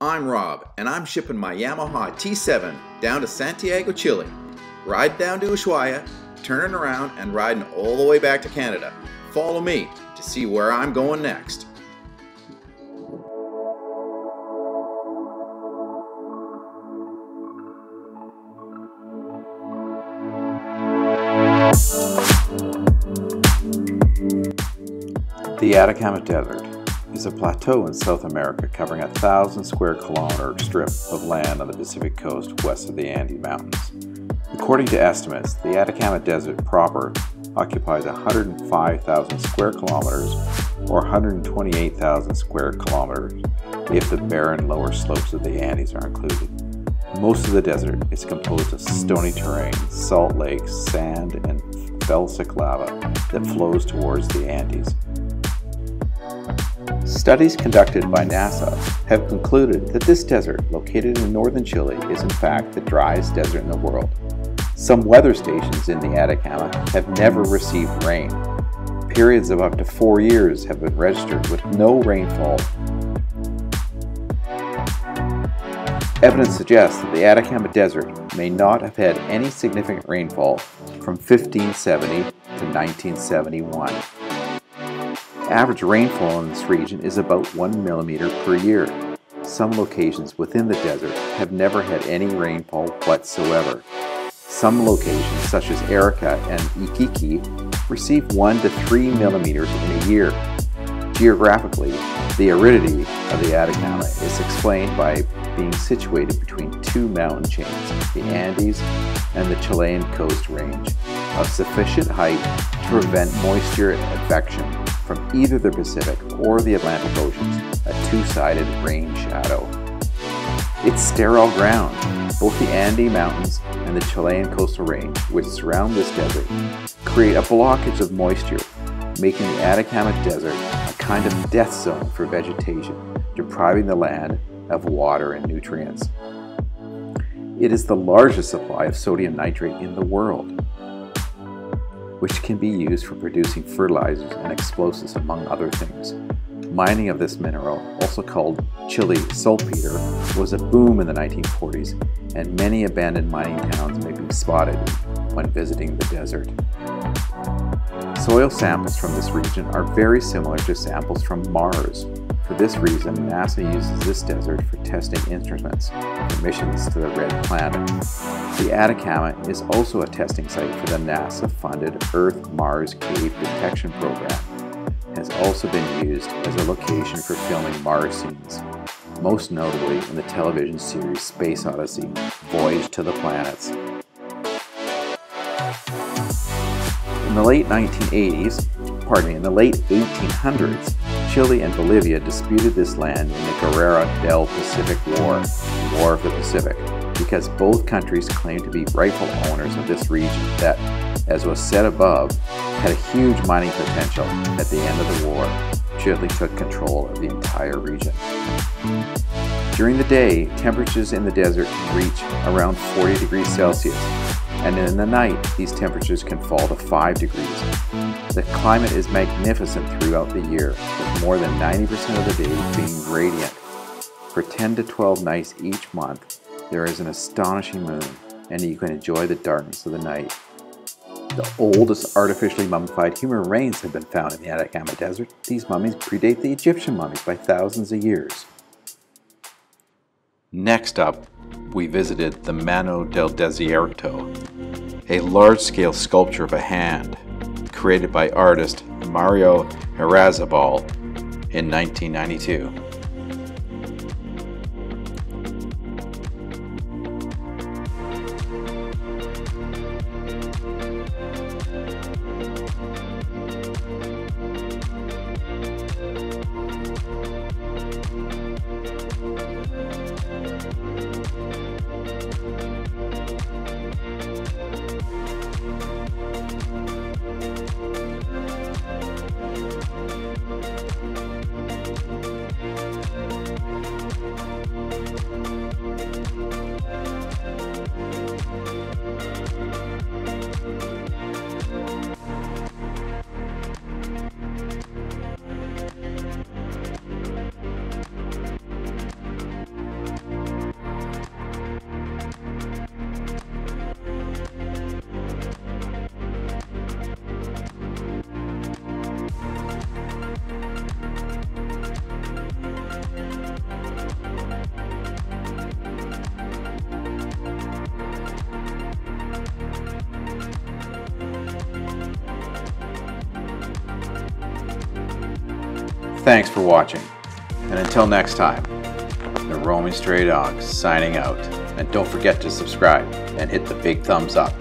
I'm Rob, and I'm shipping my Yamaha T7 down to Santiago, Chile. Riding down to Ushuaia, turning around, and riding all the way back to Canada. Follow me to see where I'm going next. The Atacama Desert is a plateau in South America covering a 1,000 square kilometer strip of land on the Pacific coast west of the Andes Mountains. According to estimates, the Atacama Desert proper occupies 105,000 square kilometers or 128,000 square kilometers if the barren lower slopes of the Andes are included. Most of the desert is composed of stony terrain, salt lakes, sand, and felsic lava that flows towards the Andes. Studies conducted by NASA have concluded that this desert, located in northern Chile, is in fact the driest desert in the world. Some weather stations in the Atacama have never received rain. Periods of up to 4 years have been registered with no rainfall. Evidence suggests that the Atacama Desert may not have had any significant rainfall from 1570 to 1971. Average rainfall in this region is about 1 millimeter per year. Some locations within the desert have never had any rainfall whatsoever. Some locations, such as Arica and Iquique, receive 1 to 3 millimeters in a year. Geographically, the aridity of the Atacama is explained by being situated between two mountain chains, the Andes and the Chilean coast range, of sufficient height to prevent moisture advection from either the Pacific or the Atlantic Oceans, a two-sided rain shadow. It's sterile ground. Both the Andes Mountains and the Chilean coastal range, which surround this desert, create a blockage of moisture, making the Atacama Desert a kind of death zone for vegetation, depriving the land of water and nutrients. It is the largest supply of sodium nitrate in the world, which can be used for producing fertilizers and explosives, among other things. Mining of this mineral, also called Chile saltpeter, was a boom in the 1940s, and many abandoned mining towns may be spotted when visiting the desert. Soil samples from this region are very similar to samples from Mars. For this reason, NASA uses this desert for testing instruments for missions to the Red Planet. The Atacama is also a testing site for the NASA-funded Earth-Mars Cave Detection Program. It has also been used as a location for filming Mars scenes, most notably in the television series Space Odyssey: Voyage to the Planets. In the late 1800s, Chile and Bolivia disputed this land in the Guerra del Pacific War, the War of the Pacific, because both countries claimed to be rightful owners of this region that, as was said above, had a huge mining potential. At the end of the war, Chile took control of the entire region. During the day, temperatures in the desert can reach around 40 degrees Celsius, and in the night, these temperatures can fall to 5 degrees. The climate is magnificent throughout the year, with more than 90% of the days being radiant. For 10 to 12 nights each month, there is an astonishing moon, and you can enjoy the darkness of the night. The oldest artificially mummified human remains have been found in the Atacama Desert. These mummies predate the Egyptian mummies by thousands of years. Next up, we visited the Mano del Desierto, a large-scale sculpture of a hand created by artist Mario Irrazabal in 1992. Thanks for watching, and until next time, the Roaming Stray Dogs signing out. And don't forget to subscribe and hit the big thumbs up.